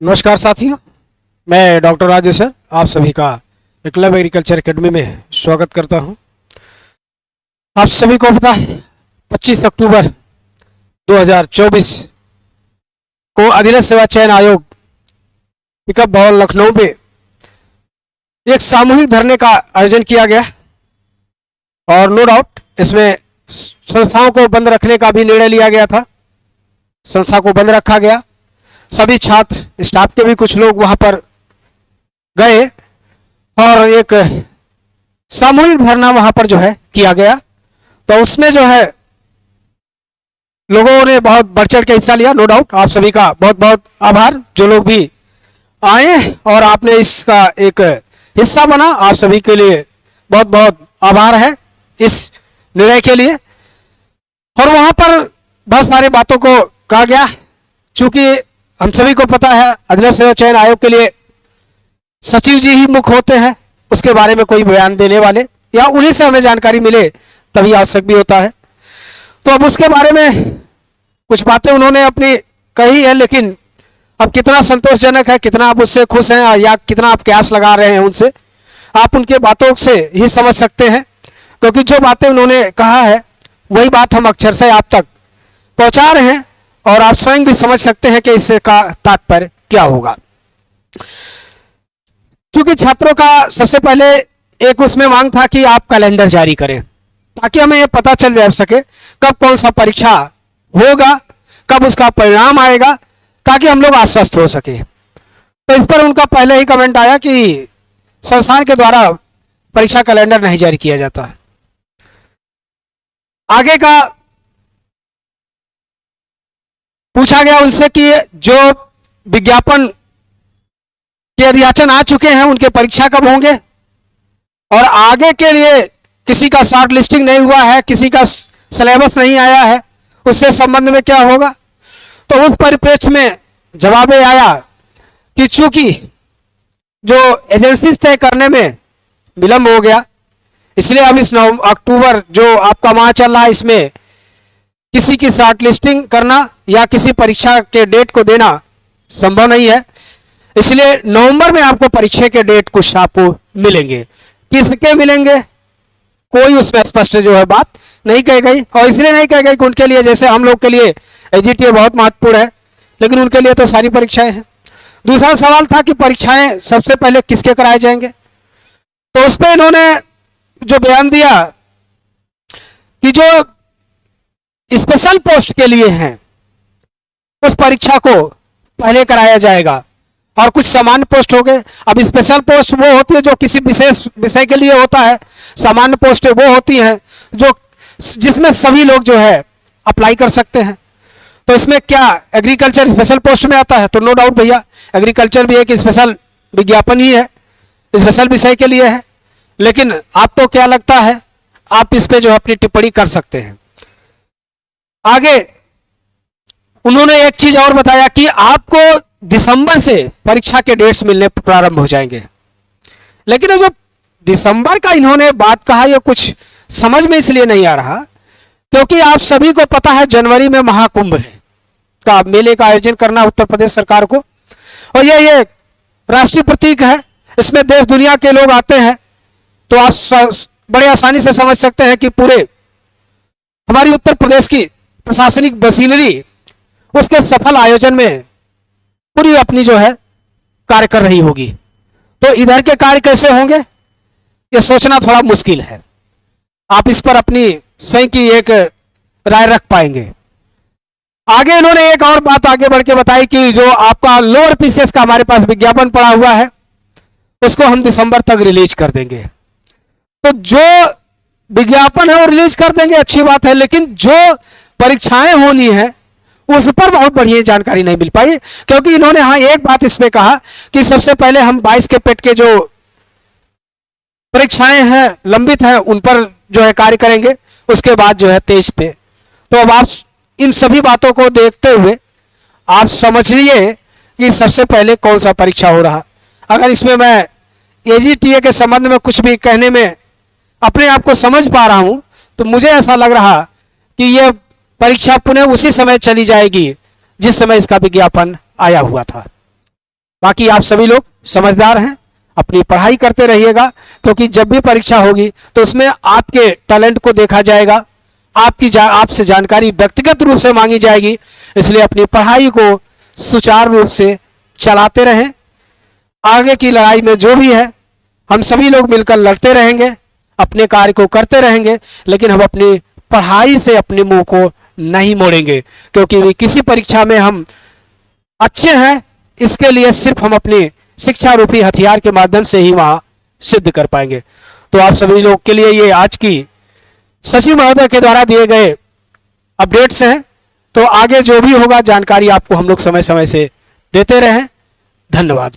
नमस्कार साथियों, मैं डॉक्टर राजेश सर आप सभी का एकलव्य एग्रीकल्चर एकेडमी में स्वागत करता हूं। आप सभी को पता है 25 अक्टूबर 2024 को अधीनस्थ सेवा चयन आयोग पिकअप भवन लखनऊ में एक सामूहिक धरने का आयोजन किया गया और नो डाउट इसमें संस्थाओं को बंद रखने का भी निर्णय लिया गया था। संस्था को बंद रखा गया, सभी छात्र स्टाफ के भी कुछ लोग वहां पर गए और एक सामूहिक धरना वहां पर जो है किया गया। तो उसमें जो है लोगों ने बहुत बढ़ चढ़ के हिस्सा लिया। नो डाउट आप सभी का बहुत बहुत आभार, जो लोग भी आए और आपने इसका एक हिस्सा बना, आप सभी के लिए बहुत बहुत आभार है इस निर्णय के लिए। और वहां पर बहुत सारी बातों को कहा गया, चूंकि हम सभी को पता है अधीनस्थ सेवा चयन आयोग के लिए सचिव जी ही मुख्य होते हैं, उसके बारे में कोई बयान देने वाले या उन्हीं से हमें जानकारी मिले तभी आवश्यक भी होता है। तो अब उसके बारे में कुछ बातें उन्होंने अपनी कही है, लेकिन अब कितना संतोषजनक है, कितना आप उससे खुश हैं या कितना आप कयास लगा रहे हैं उनसे, आप उनके बातों से ही समझ सकते हैं। क्योंकि जो बातें उन्होंने कहा है वही बात हम अक्षर से आप तक पहुंचा रहे हैं और आप स्वयं भी समझ सकते हैं कि इससे का तात्पर्य क्या होगा। क्योंकि छात्रों का सबसे पहले एक उसमें मांग था कि आप कैलेंडर जारी करें ताकि हमें यह पता चल जा सके कब कौन सा परीक्षा होगा, कब उसका परिणाम आएगा, ताकि हम लोग आश्वस्त हो सके। तो इस पर उनका पहले ही कमेंट आया कि संस्थान के द्वारा परीक्षा कैलेंडर नहीं जारी किया जाता। आगे का पूछा गया उनसे कि जो विज्ञापन के अध्याचन आ चुके हैं उनके परीक्षा कब होंगे और आगे के लिए किसी का शॉर्ट लिस्टिंग नहीं हुआ है, किसी का सिलेबस नहीं आया है, उससे संबंध में क्या होगा। तो उस परिप्रेक्ष्य में जवाब आया कि चूंकि जो एजेंसी तय करने में विलंब हो गया, इसलिए अब इस 9 अक्टूबर जो आपका माह चल रहा है इसमें किसी की शॉर्ट लिस्टिंग करना या किसी परीक्षा के डेट को देना संभव नहीं है। इसलिए नवंबर में आपको परीक्षा के डेट कुछ आपको मिलेंगे। किसके मिलेंगे कोई उसमें स्पष्ट जो है बात नहीं कही गई, और इसलिए नहीं कही गई कि उनके लिए जैसे हम लोग के लिए एजीटीए बहुत महत्वपूर्ण है, लेकिन उनके लिए तो सारी परीक्षाएं हैं। दूसरा सवाल था कि परीक्षाएं सबसे पहले किसके कराए जाएंगे। तो उस पर इन्होंने जो बयान दिया कि जो स्पेशल पोस्ट के लिए हैं उस परीक्षा को पहले कराया जाएगा और कुछ सामान्य पोस्ट हो गए। अब स्पेशल पोस्ट वो होती है जो किसी विशेष विषय के लिए होता है, सामान्य पोस्ट वो होती हैं जो जिसमें सभी लोग जो है अप्लाई कर सकते हैं। तो इसमें क्या एग्रीकल्चर स्पेशल पोस्ट में आता है? तो नो डाउट भैया एग्रीकल्चर भी एक स्पेशल विज्ञापन ही है, स्पेशल विषय के लिए है। लेकिन आपको क्या लगता है, आप इस पर जो है अपनी टिप्पणी कर सकते हैं। आगे उन्होंने एक चीज और बताया कि आपको दिसंबर से परीक्षा के डेट्स मिलने प्रारंभ हो जाएंगे। लेकिन जो दिसंबर का इन्होंने बात कहा ये कुछ समझ में इसलिए नहीं आ रहा क्योंकि आप सभी को पता है जनवरी में महाकुंभ है का मेले का आयोजन करना उत्तर प्रदेश सरकार को, और ये राष्ट्रीय प्रतीक है, इसमें देश दुनिया के लोग आते हैं। तो आप बड़े आसानी से समझ सकते हैं कि पूरे हमारी उत्तर प्रदेश की प्रशासनिक मशीनरी उसके सफल आयोजन में पूरी अपनी जो है कार्य कर रही होगी। तो इधर के कार्य कैसे होंगे ये सोचना थोड़ा मुश्किल है। आप इस पर अपनी सही की एक राय रख पाएंगे। आगे इन्होंने एक और बात आगे बढ़ के बताई कि जो आपका लोअर पीसीएस का हमारे पास विज्ञापन पड़ा हुआ है उसको हम दिसंबर तक रिलीज कर देंगे। तो जो विज्ञापन है वो रिलीज कर देंगे, अच्छी बात है, लेकिन जो परीक्षाएं होनी है उस पर बहुत बढ़िया जानकारी नहीं मिल पाई। क्योंकि इन्होंने हाँ एक बात इसमें कहा कि सबसे पहले हम 22 के पेट के जो परीक्षाएं हैं लंबित हैं उन पर जो है कार्य करेंगे, उसके बाद जो है 23 पे। तो अब आप इन सभी बातों को देखते हुए आप समझिए कि सबसे पहले कौन सा परीक्षा हो रहा। अगर इसमें मैं एजीटीए के संबंध में कुछ भी कहने में अपने आप को समझ पा रहा हूं तो मुझे ऐसा लग रहा कि यह परीक्षा पुनः उसी समय चली जाएगी जिस समय इसका विज्ञापन आया हुआ था। बाकी आप सभी लोग समझदार हैं, अपनी पढ़ाई करते रहिएगा, क्योंकि जब भी परीक्षा होगी तो उसमें आपके टैलेंट को देखा जाएगा, आपसे जानकारी व्यक्तिगत रूप से मांगी जाएगी। इसलिए अपनी पढ़ाई को सुचारू रूप से चलाते रहें। आगे की लड़ाई में जो भी है हम सभी लोग मिलकर लड़ते रहेंगे, अपने कार्य को करते रहेंगे, लेकिन हम अपनी पढ़ाई से अपने मुंह को नहीं मोड़ेंगे, क्योंकि किसी परीक्षा में हम अच्छे हैं, इसके लिए सिर्फ हम अपनी शिक्षा रूपी हथियार के माध्यम से ही वहां सिद्ध कर पाएंगे। तो आप सभी लोग के लिए ये आज की सचिव महोदय के द्वारा दिए गए अपडेट्स हैं। तो आगे जो भी होगा जानकारी आपको हम लोग समय समय से देते रहें। धन्यवाद।